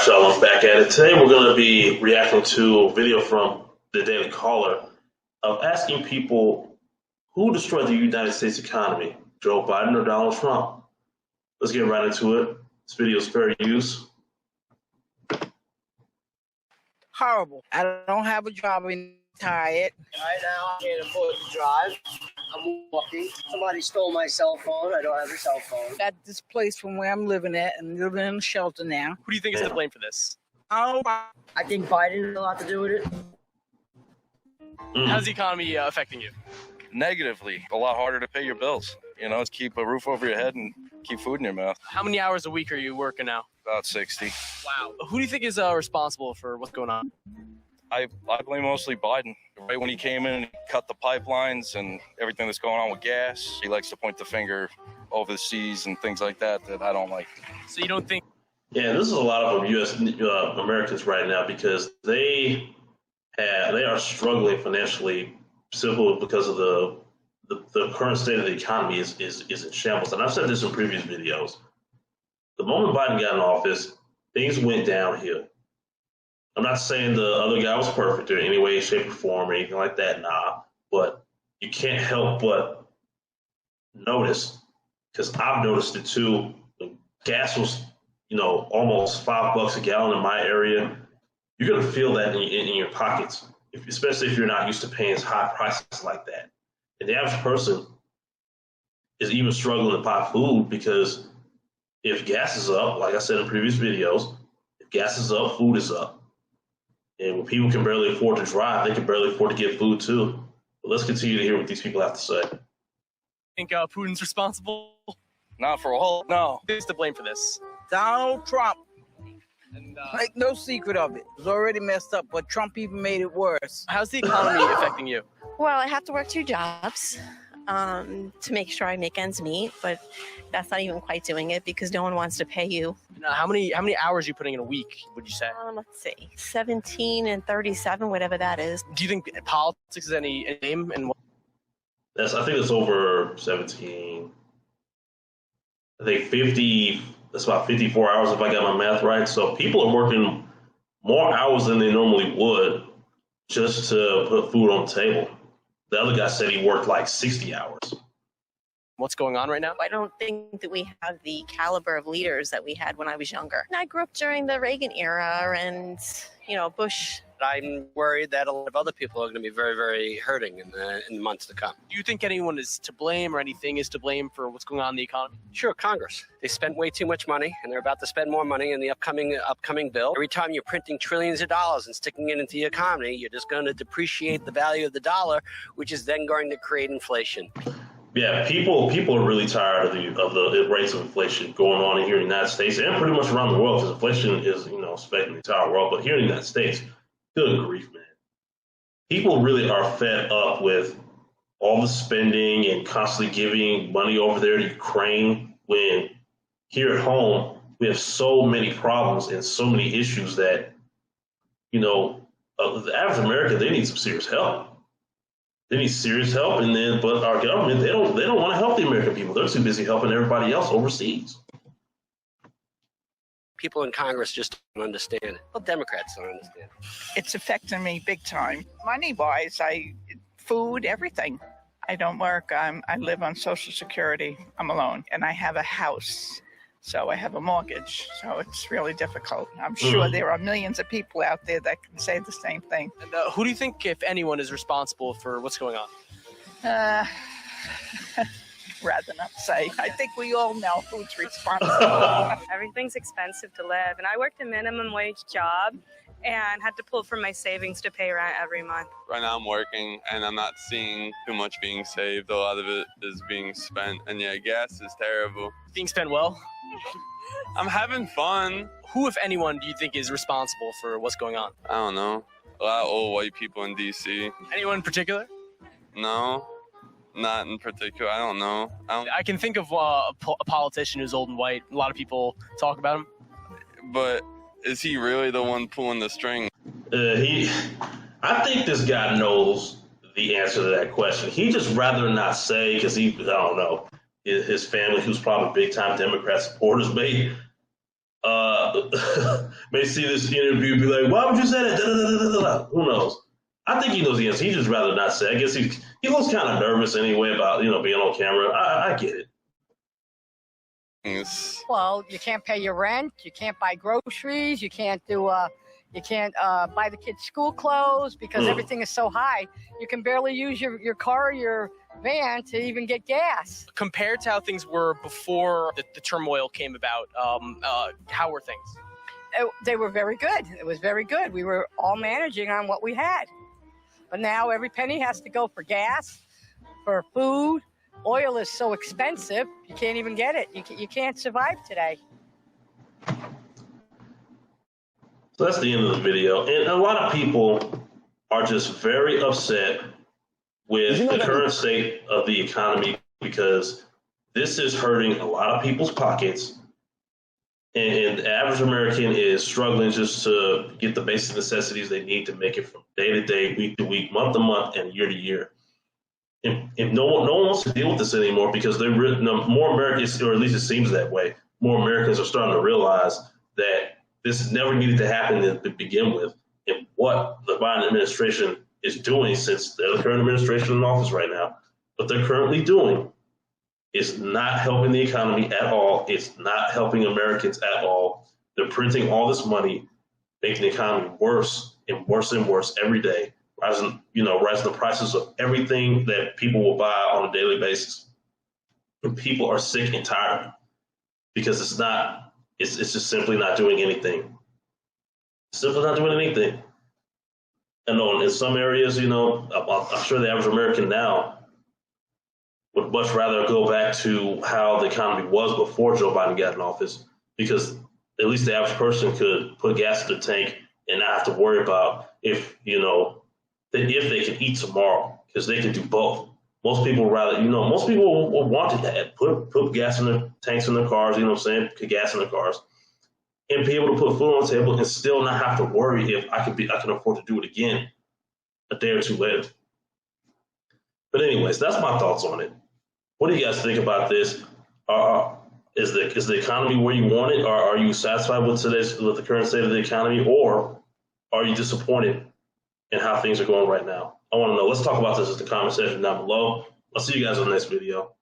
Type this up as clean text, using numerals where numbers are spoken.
right, y'all, I'm back at it. Today we're going to be reacting to a video from the Daily Caller of asking people who destroyed the United States economy, Joe Biden or Donald Trump? Let's get right into it. This video is fair use. Horrible. I don't have a job. I'm tired. Right now, I can't afford to drive. I'm walking. Somebody stole my cell phone. I don't have a cell phone. Got displaced from where I'm living at and living in a shelter now. Who do you think is to blame for this? Oh, I think Biden has a lot to do with it. How's the economy affecting you? Negatively. A lot harder to pay your bills. You know, it's keep a roof over your head and keep food in your mouth. How many hours a week are you working now? About 60. Wow. Who do you think is responsible for what's going on? I blame mostly Biden. Right when he came in and cut the pipelines and everything that's going on with gas, he likes to point the finger over the seas and things like that I don't like. So you don't think... Yeah, this is a lot of U.S. Americans right now because they are struggling financially simply because of the current state of the economy is in shambles. And I've said this in previous videos. The moment Biden got in office, things went downhill. I'm not saying the other guy was perfect in any way, shape, or form, or anything like that. Nah, but you can't help but notice, because I've noticed it too. When gas was, almost $5 a gallon in my area. You're gonna feel that in your pockets, especially if you're not used to paying high prices like that. And the average person is even struggling to buy food because if gas is up, like I said in previous videos, if gas is up, food is up. And when people can barely afford to drive, they can barely afford to get food too. But let's continue to hear what these people have to say. Think Putin's responsible? Not for a whole, no. Who's to blame for this? Donald Trump. And, Make no secret of it. It was already messed up, but Trump even made it worse. how's the economy affecting you? Well, I have to work 2 jobs to make sure I make ends meet, but that's not even quite doing it because no one wants to pay you. How many hours are you putting in a week, would you say? Let's see, 17 and 37, whatever that is. Do you think politics is any name? And I think it's over 17. I think 50, that's about 54 hours if I got my math right. So people are working more hours than they normally would just to put food on the table. The other guy said he worked like 60 hours. what's going on right now? I don't think that we have the caliber of leaders that we had when I was younger. And I grew up during the Reagan era and, Bush. I'm worried that a lot of other people are going to be very, very hurting in the months to come. Do you think anyone is to blame or anything is to blame for what's going on in the economy? Sure, Congress. They spent way too much money, and they're about to spend more money in the upcoming bill. Every time you're printing trillions of dollars and sticking it into the economy, you're just going to depreciate the value of the dollar, which is then going to create inflation. Yeah, people are really tired of the rates of inflation going on here in the United States and pretty much around the world, because inflation is affecting the entire world. But here in the United States, good grief, man. People really are fed up with all the spending and constantly giving money over there to Ukraine when here at home we have so many problems and so many issues that, the average American, they need some serious help. They need serious help, but our government, they don't want to help the American people. They're too busy helping everybody else overseas. People in Congress just don't understand it. Well, Democrats don't understand it. It's affecting me big time. Money-wise, food, everything. I don't work. I live on Social Security. I'm alone, and I have a house, so I have a mortgage. So it's really difficult. I'm sure there are millions of people out there that can say the same thing. And who do you think, if anyone, is responsible for what's going on? Rather not say. I think we all know who's responsible. Everything's expensive to live, and I worked a minimum wage job and had to pull from my savings to pay rent every month. Right now I'm working and I'm not seeing too much being saved. A lot of it is being spent, and yeah, gas is terrible. Being spent well? I'm having fun. Who, if anyone, do you think is responsible for what's going on? I don't know. A lot of old white people in DC. Anyone in particular? No, not in particular. I don't know. I can think of a politician who's old and white. A lot of people talk about him. But is he really the one pulling the string? I think this guy knows the answer to that question. He just rather not say because I don't know, his family, who's probably big time Democrat supporters, may may see this interview and be like, why would you say that? Da, da, da, da, da, da. Who knows? I think he knows the answer. He'd just rather not say. I guess he looks kind of nervous anyway about, being on camera. I get it. Yes. Well, you can't pay your rent. You can't buy groceries. You can't buy the kids' school clothes because everything is so high. You can barely use your car or your van to even get gas. Compared to how things were before the turmoil came about, how were things? They were very good. It was very good. We were all managing on what we had. But now every penny has to go for gas, for food. Oil is so expensive, you can't even get it. You can't survive today. So that's the end of the video. And a lot of people are just very upset with the current state of the economy because this is hurting a lot of people's pockets. And the average American is struggling just to get the basic necessities they need to make it from day to day, week to week, month to month, and year to year. If no one wants to deal with this anymore because more Americans, or at least it seems that way, more Americans are starting to realize that this never needed to happen to begin with. And what the Biden administration is doing, since they're the current administration in office right now, what they're currently doing is not helping the economy at all. It's not helping Americans at all. They're printing all this money, making the economy worse and worse and worse every day, rising the prices of everything that people will buy on a daily basis. And people are sick and tired because it's just simply not doing anything. Simply not doing anything. I know in some areas, I'm sure the average American now would much rather go back to how the economy was before Joe Biden got in office, because at least the average person could put gas in the tank and not have to worry about if they can eat tomorrow, because they can do both. Most people will want to put gas in their tanks in their cars, put gas in their cars, and be able to put food on the table and still not have to worry if I can afford to do it again a day or two later. But anyways, that's my thoughts on it. What do you guys think about this? Is the economy where you want it, or are you satisfied with the current state of the economy, or are you disappointed in how things are going right now? I want to know. Let's talk about this in the comment section down below. I'll see you guys on the next video.